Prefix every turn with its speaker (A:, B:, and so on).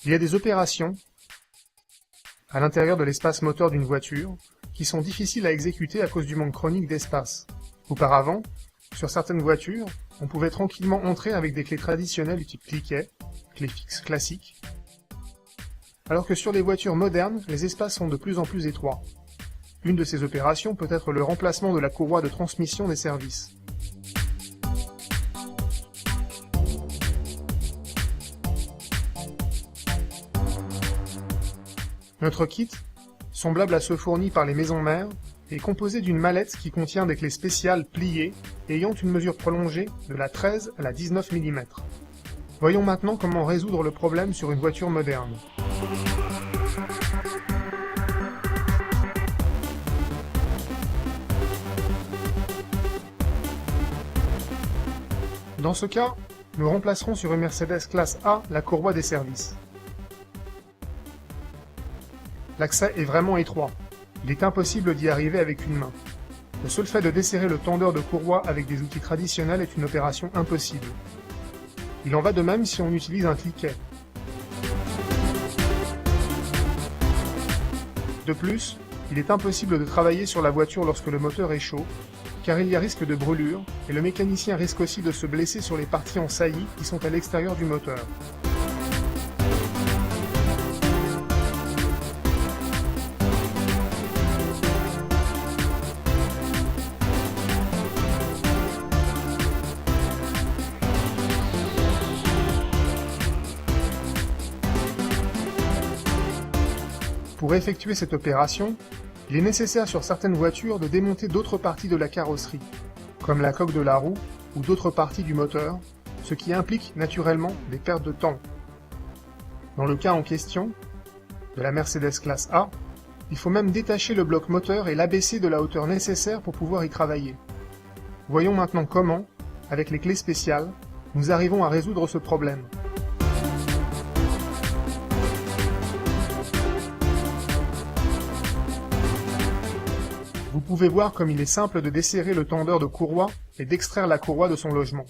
A: Il y a des opérations à l'intérieur de l'espace moteur d'une voiture qui sont difficiles à exécuter à cause du manque chronique d'espace. Auparavant, sur certaines voitures, on pouvait tranquillement entrer avec des clés traditionnelles du type cliquet, clés fixes classiques, alors que sur les voitures modernes, les espaces sont de plus en plus étroits. Une de ces opérations peut être le remplacement de la courroie de transmission des services. Notre kit, semblable à ceux fournis par les maisons mères, est composé d'une mallette qui contient des clés spéciales pliées ayant une mesure prolongée de la 13 à la 19 mm. Voyons maintenant comment résoudre le problème sur une voiture moderne. Dans ce cas, nous remplacerons sur une Mercedes classe A la courroie des services. L'accès est vraiment étroit. Il est impossible d'y arriver avec une main. Le seul fait de desserrer le tendeur de courroie avec des outils traditionnels est une opération impossible. Il en va de même si on utilise un cliquet. De plus, il est impossible de travailler sur la voiture lorsque le moteur est chaud, car il y a risque de brûlure, et le mécanicien risque aussi de se blesser sur les parties en saillie qui sont à l'extérieur du moteur. Pour effectuer cette opération, il est nécessaire sur certaines voitures de démonter d'autres parties de la carrosserie, comme la coque de la roue ou d'autres parties du moteur, ce qui implique naturellement des pertes de temps. Dans le cas en question, de la Mercedes classe A, il faut même détacher le bloc moteur et l'abaisser de la hauteur nécessaire pour pouvoir y travailler. Voyons maintenant comment, avec les clés spéciales, nous arrivons à résoudre ce problème. Vous pouvez voir comme il est simple de desserrer le tendeur de courroie et d'extraire la courroie de son logement.